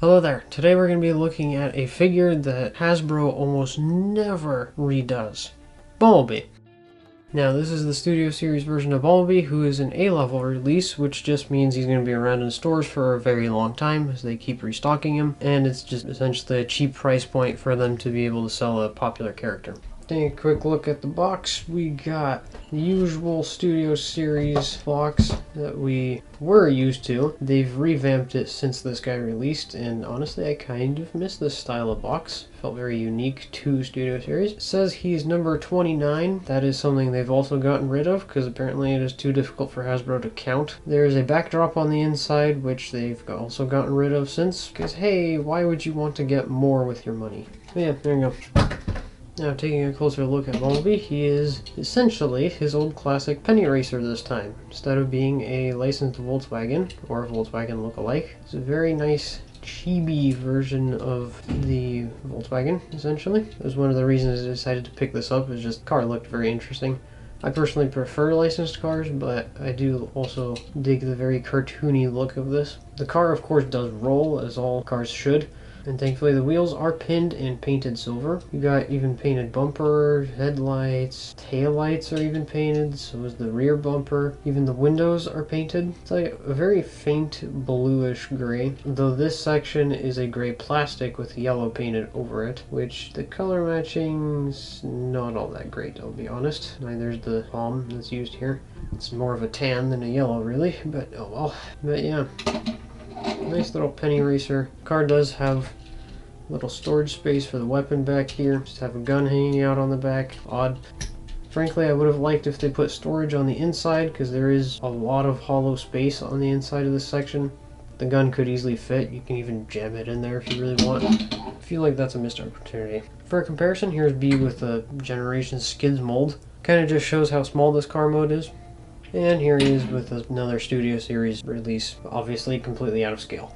Hello there. Today we're going to be looking at a figure that Hasbro almost never redoes. Bumblebee. Now this is the Studio Series version of Bumblebee, who is an A-level release, which just means he's going to be around in stores for a very long time as they keep restocking him, and it's just essentially a cheap price point for them to be able to sell a popular character. Take a quick look at the box. We got the usual Studio Series box that we were used to. They've revamped it since this guy released, and honestly I kind of miss this style of box. Felt very unique to Studio Series. It says he's number 29. That is something they've also gotten rid of because apparently it is too difficult for Hasbro to count. There's a backdrop on the inside which they've also gotten rid of since, because hey, why would you want to get more with your money? But yeah, there you go. Now, taking a closer look at Bumblebee, he is essentially his old classic penny racer this time. Instead of being a licensed Volkswagen, or Volkswagen look-alike, it's a very nice chibi version of the Volkswagen, essentially. That was one of the reasons I decided to pick this up, is just the car looked very interesting. I personally prefer licensed cars, but I do also dig the very cartoony look of this. The car, of course, does roll, as all cars should. And thankfully the wheels are pinned and painted silver. You got even painted bumper, headlights, taillights are even painted, so is the rear bumper. Even the windows are painted. It's like a very faint bluish gray, though this section is a gray plastic with yellow painted over it, which the color matching's not all that great, I'll be honest. Neither's the palm that's used here. It's more of a tan than a yellow really, but oh well. But yeah. Nice little penny racer. Car does have a little storage space for the weapon back here. Just have a gun hanging out on the back. Odd. Frankly, I would have liked if they put storage on the inside, because there is a lot of hollow space on the inside of this section. The gun could easily fit. You can even jam it in there if you really want. I feel like that's a missed opportunity. For a comparison, here's B with the Generation Skids mold. Kind of just shows how small this car mode is. And here he is with another Studio Series release, obviously completely out of scale.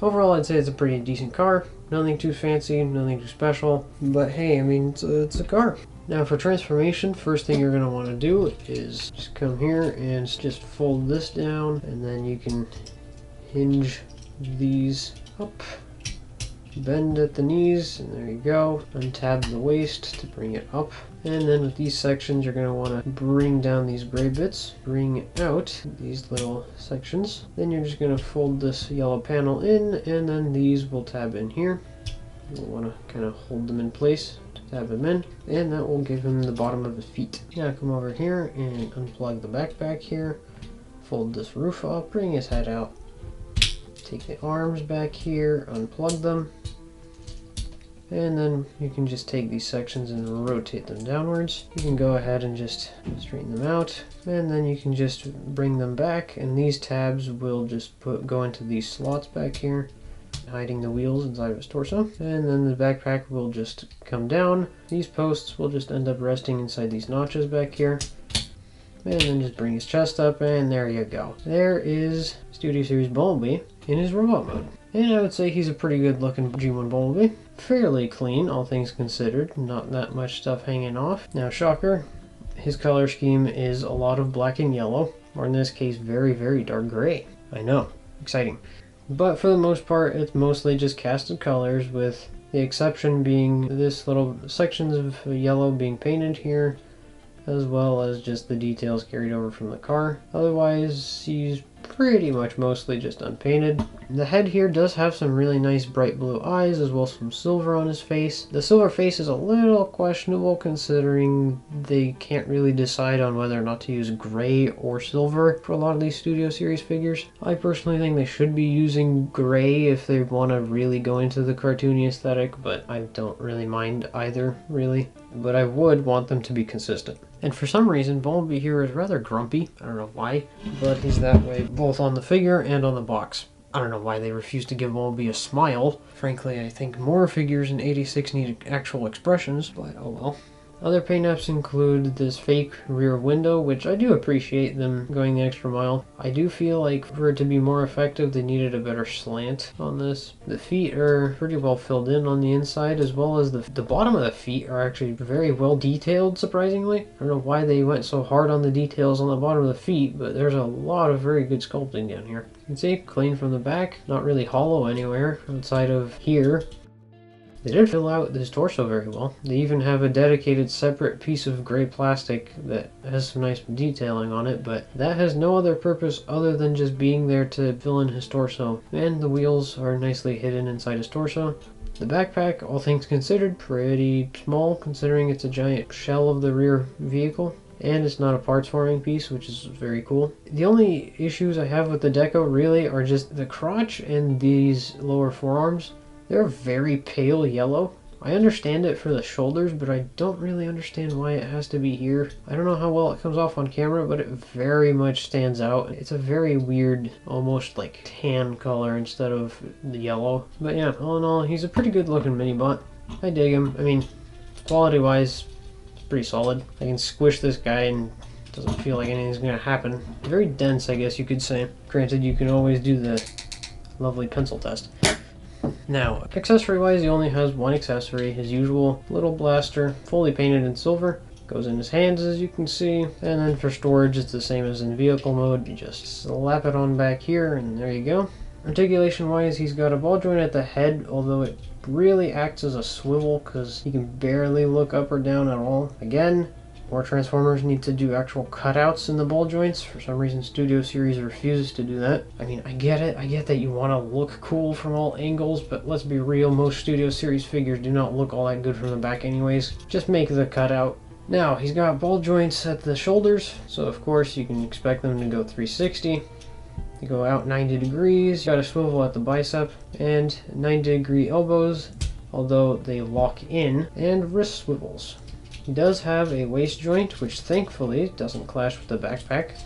Overall, I'd say it's a pretty decent car. Nothing too fancy, nothing too special, but hey, I mean, it's a car. Now for transformation, first thing you're going to want to do is just come here and just fold this down, and then you can hinge these up. Bend at the knees, and there you go. Untab the waist to bring it up. And then with these sections, you're going to want to bring down these gray bits, bring out these little sections. Then you're just going to fold this yellow panel in, and then these will tab in here. You'll want to kind of hold them in place to tab them in, and that will give him the bottom of his feet. Now come over here and unplug the backpack here. Fold this roof up, bring his head out. Take the arms back here, unplug them, and then you can just take these sections and rotate them downwards. You can go ahead and just straighten them out, and then you can just bring them back, and these tabs will just go into these slots back here, hiding the wheels inside of his torso. And then the backpack will just come down. These posts will just end up resting inside these notches back here. And then just bring his chest up, and there you go. There is Studio Series Bumblebee in his robot mode. And I would say he's a pretty good looking G1 Bumblebee. Fairly clean, all things considered. Not that much stuff hanging off. Now, shocker, his color scheme is a lot of black and yellow, or in this case, very, very dark gray. I know, exciting. But for the most part, it's mostly just casted colors, with the exception being this little sections of yellow being painted here, as well as just the details carried over from the car. Otherwise, he's pretty much mostly just unpainted. The head here does have some really nice bright blue eyes, as well as some silver on his face. The silver face is a little questionable considering they can't really decide on whether or not to use gray or silver for a lot of these Studio Series figures. I personally think they should be using gray if they want to really go into the cartoony aesthetic, but I don't really mind either, really. But I would want them to be consistent. And for some reason, Bumblebee here is rather grumpy. I don't know why, but he's that way both on the figure and on the box. I don't know why they refuse to give Bumblebee a smile. Frankly, I think more figures in 86 need actual expressions, but oh well. Other paint apps include this fake rear window, which I do appreciate them going the extra mile. I do feel like for it to be more effective, they needed a better slant on this. The feet are pretty well filled in on the inside, as well as the bottom of the feet are actually very well detailed, surprisingly. I don't know why they went so hard on the details on the bottom of the feet, but there's a lot of very good sculpting down here. can see, clean from the back, not really hollow anywhere outside of here. They did fill out his torso very well. They even have a dedicated separate piece of gray plastic that has some nice detailing on it, but that has no other purpose other than just being there to fill in his torso. And the wheels are nicely hidden inside his torso. The backpack, all things considered, pretty small considering it's a giant shell of the rear vehicle. And it's not a parts forming piece, which is very cool. The only issues I have with the deco really are just the crotch and these lower forearms. They're very pale yellow. I understand it for the shoulders, but I don't really understand why it has to be here. I don't know how well it comes off on camera, but it very much stands out. It's a very weird, almost like tan color instead of the yellow. But yeah, all in all, he's a pretty good looking mini-bot. I dig him. I mean, quality-wise, it's pretty solid. I can squish this guy and it doesn't feel like anything's gonna happen. Very dense, I guess you could say. Granted, you can always do the lovely pencil test. Now, accessory-wise, he only has one accessory, his usual little blaster, fully painted in silver. Goes in his hands, as you can see. And then for storage, it's the same as in vehicle mode. You just slap it on back here, and there you go. Articulation-wise, he's got a ball joint at the head, although it really acts as a swivel because he can barely look up or down at all. Again, more Transformers need to do actual cutouts in the ball joints. For some reason, Studio Series refuses to do that. I mean, I get it. I get that you want to look cool from all angles, but let's be real, most Studio Series figures do not look all that good from the back anyways. Just make the cutout. Now, he's got ball joints at the shoulders, so of course you can expect them to go 360. They go out 90 degrees. You got a swivel at the bicep, and 90-degree elbows, although they lock in, and wrist swivels. He does have a waist joint, which thankfully doesn't clash with the backpack.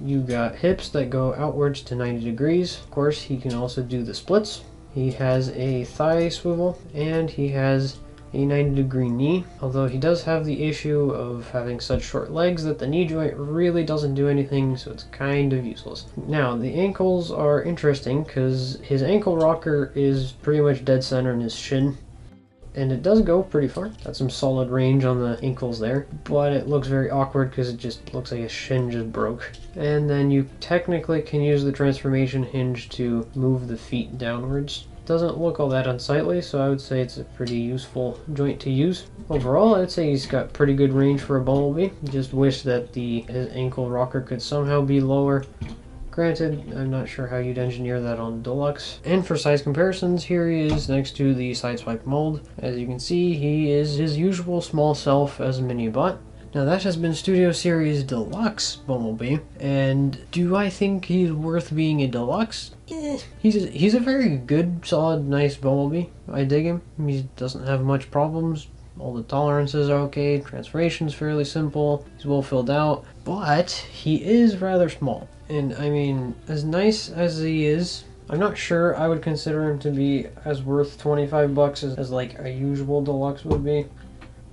You got hips that go outwards to 90 degrees. Of course, he can also do the splits. He has a thigh swivel, and he has a 90-degree knee, although he does have the issue of having such short legs that the knee joint really doesn't do anything, so it's kind of useless. Now, the ankles are interesting because his ankle rocker is pretty much dead center in his shin. And it does go pretty far. Got some solid range on the ankles there, but it looks very awkward because it just looks like his shin just broke. And then you technically can use the transformation hinge to move the feet downwards. Doesn't look all that unsightly, so I would say it's a pretty useful joint to use. Overall, I'd say he's got pretty good range for a Bumblebee. Just wish that his ankle rocker could somehow be lower. Granted, I'm not sure how you'd engineer that on Deluxe. And for size comparisons, here he is next to the Sideswipe mold. As you can see, he is his usual small self as a mini-bot. Now that has been Studio Series Deluxe Bumblebee, and do I think he's worth being a Deluxe? He's a very good, solid, nice Bumblebee. I dig him. He doesn't have much problems. All the tolerances are okay, transformation's fairly simple, he's well filled out, but he is rather small. And I mean, as nice as he is, I'm not sure I would consider him to be as worth 25 bucks as like a usual Deluxe would be.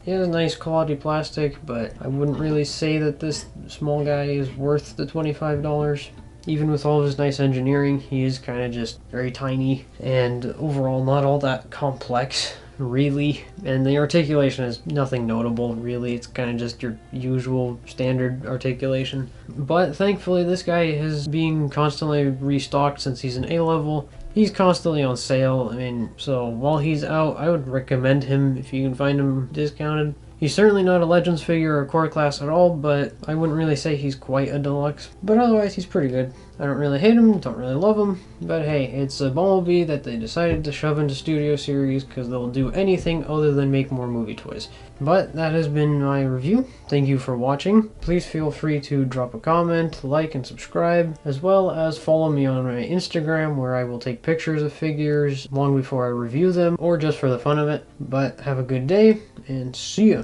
He has nice quality plastic, but I wouldn't really say that this small guy is worth the $25. Even with all of his nice engineering, he is kind of just very tiny and overall not all that complex, really. And the articulation is nothing notable, really. It's kind of just your usual standard articulation. But thankfully, this guy is being constantly restocked since he's an A-level. He's constantly on sale. I mean, so while he's out, I would recommend him if you can find him discounted. He's certainly not a Legends figure or core class at all, but I wouldn't really say he's quite a Deluxe. But otherwise, he's pretty good. I don't really hate him, don't really love him, but hey, it's a Bumblebee that they decided to shove into Studio Series because they'll do anything other than make more movie toys. But that has been my review. Thank you for watching. Please feel free to drop a comment, like, and subscribe, as well as follow me on my Instagram where I will take pictures of figures long before I review them, or just for the fun of it. But have a good day, and see ya!